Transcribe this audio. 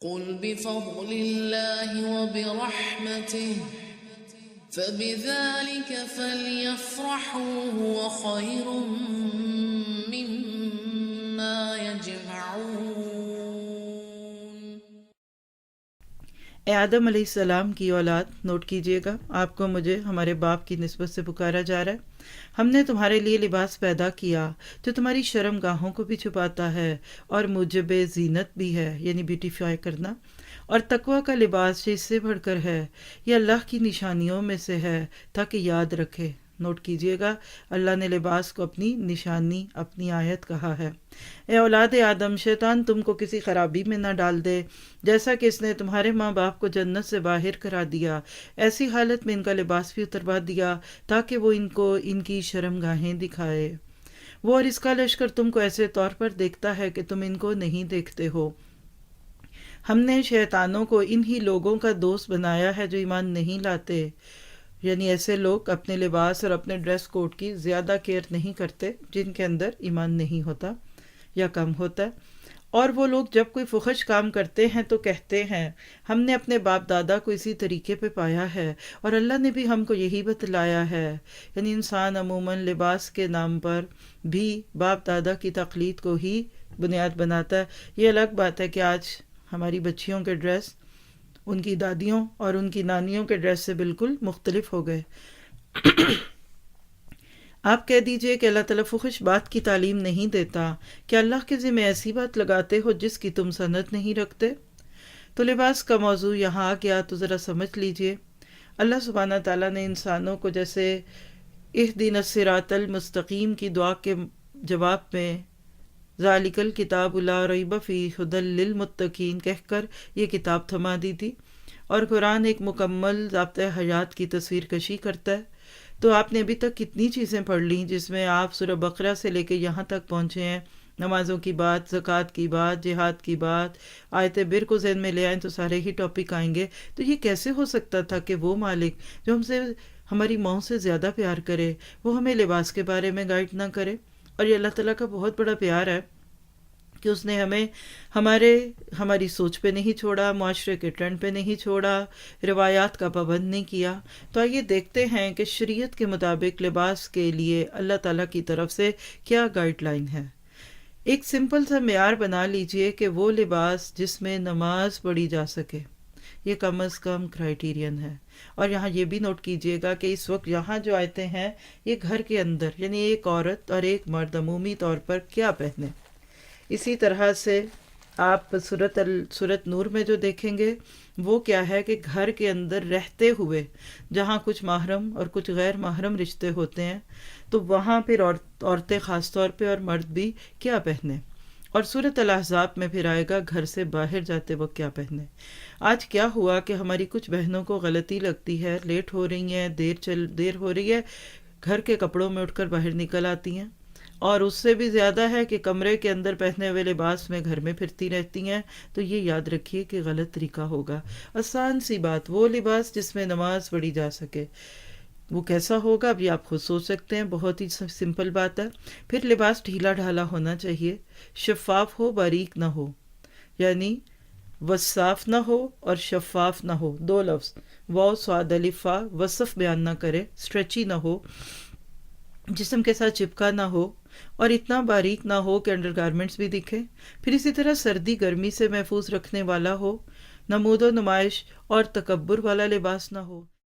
قل بفضل الله وبرحمته فبذلك فليفرحوا هو خير مما يجمعون۔ اے آدم علیہ السلام کی اولاد، نوٹ کیجئے گا، آپ کو مجھے ہمارے باپ کی نسبت سے پکارا جا رہا ہے۔ ہم نے تمہارے لیے لباس پیدا کیا جو تمہاری شرم گاہوں کو بھی چھپاتا ہے اور موجب زینت بھی ہے، یعنی بیوٹیفائی کرنا، اور تقوی کا لباس جو اس سے بڑھ کر ہے، یہ اللہ کی نشانیوں میں سے ہے تاکہ یاد رکھے۔ نوٹ کیجئے گا، اللہ نے لباس کو اپنی نشانی، اپنی آیت کہا ہے۔ اے اولاد آدم، شیطان تم کو کسی خرابی میں نہ ڈال دے، جیسا کہ اس نے تمہارے ماں باپ کو جنت سے باہر کرا دیا، ایسی حالت میں ان کا لباس بھی اتروا دیا تاکہ وہ ان کو ان کی شرم گاہیں دکھائے۔ وہ اور اس کا لشکر تم کو ایسے طور پر دیکھتا ہے کہ تم ان کو نہیں دیکھتے ہو۔ ہم نے شیطانوں کو انہی لوگوں کا دوست بنایا ہے جو ایمان نہیں لاتے، یعنی ایسے لوگ اپنے لباس اور اپنے ڈریس کوڈ کی زیادہ کیئر نہیں کرتے جن کے اندر ایمان نہیں ہوتا یا کم ہوتا ہے۔ اور وہ لوگ جب کوئی فحش کام کرتے ہیں تو کہتے ہیں ہم نے اپنے باپ دادا کو اسی طریقے پہ پایا ہے اور اللہ نے بھی ہم کو یہی بتلایا ہے۔ یعنی انسان عموماً لباس کے نام پر بھی باپ دادا کی تقلید کو ہی بنیاد بناتا ہے۔ یہ الگ بات ہے کہ آج ہماری بچیوں کے ڈریس ان کی دادیوں اور ان کی نانیوں کے ڈریس سے بالکل مختلف ہو گئے۔ آپ کہہ دیجئے کہ اللہ تعالیٰ فحش بات کی تعلیم نہیں دیتا، کہ اللہ کے ذمہ ایسی بات لگاتے ہو جس کی تم سند نہیں رکھتے؟ تو لباس کا موضوع یہاں آ گیا تو ذرا سمجھ لیجئے۔ اللہ سبحانہ تعالیٰ نے انسانوں کو جیسے اہدنا الصراط المستقیم کی دعا کے جواب میں ذالک الکتاب لا ریب فیہ ھدی للمتقین کہہ کر یہ کتاب تھما دی تھی، اور قرآن ایک مکمل ضابطۂ حیات کی تصویر کشی کرتا ہے۔ تو آپ نے ابھی تک کتنی چیزیں پڑھ لیں جس میں آپ سورہ بقرہ سے لے کے یہاں تک پہنچے ہیں، نمازوں کی بات، زکوٰۃ کی بات، جہاد کی بات، آیت بر کو ذہن میں لے آئیں تو سارے ہی ٹاپک آئیں گے۔ تو یہ کیسے ہو سکتا تھا کہ وہ مالک جو ہم سے ہماری ماؤں سے زیادہ پیار کرے وہ ہمیں لباس کے بارے میں گائیڈ نہ کرے؟ اور یہ اللہ تعالیٰ کا بہت بڑا پیار ہے کہ اس نے ہمیں ہماری سوچ پہ نہیں چھوڑا، معاشرے کے ٹرینڈ پہ نہیں چھوڑا، روایات کا پابند نہیں کیا۔ تو آئیے دیکھتے ہیں کہ شریعت کے مطابق لباس کے لیے اللہ تعالیٰ کی طرف سے کیا گائیڈ لائن ہے۔ ایک سمپل سا معیار بنا لیجئے کہ وہ لباس جس میں نماز پڑھی جا سکے، یہ کم از کم کرائیٹیرین ہے۔ اور یہاں یہ بھی نوٹ کیجئے گا کہ اس وقت یہاں جو آیتیں ہیں یہ گھر کے اندر، یعنی ایک عورت اور ایک مرد عمومی طور پر کیا پہنے۔ اسی طرح سے آپ سورۃ نور میں جو دیکھیں گے وہ کیا ہے کہ گھر کے اندر رہتے ہوئے جہاں کچھ محرم اور کچھ غیر محرم رشتے ہوتے ہیں تو وہاں پھر عورتیں خاص طور پہ اور مرد بھی کیا پہنے۔ اور سورۃ الاحزاب میں پھر آئے گا گھر سے باہر جاتے وقت کیا پہنے۔ آج کیا ہوا کہ ہماری کچھ بہنوں کو غلطی لگتی ہے، لیٹ ہو رہی ہیں، دیر ہو رہی ہے، گھر کے کپڑوں میں اٹھ کر باہر نکل آتی ہیں، اور اس سے بھی زیادہ ہے کہ کمرے کے اندر پہنے ہوئے لباس میں گھر میں پھرتی رہتی ہیں۔ تو یہ یاد رکھیے کہ غلط طریقہ ہوگا۔ آسان سی بات، وہ لباس جس میں نماز پڑھی جا سکے وہ کیسا ہوگا اب یہ آپ خود سوچ سکتے ہیں، بہت ہی سمپل بات ہے۔ پھر لباس ڈھیلا ڈھالا ہونا چاہیے، شفاف ہو، باریک نہ ہو، یعنی وصاف نہ ہو اور شفاف نہ ہو، دو لفظ واو صاد الف فا، وصف بیان نہ کرے، اسٹریچی نہ ہو، جسم کے ساتھ چپکا نہ ہو، اور اتنا باریک نہ ہو کہ انڈر گارمنٹس بھی دکھے۔ پھر اسی طرح سردی گرمی سے محفوظ رکھنے والا ہو، نمود و نمائش اور تکبر والا لباس نہ ہو۔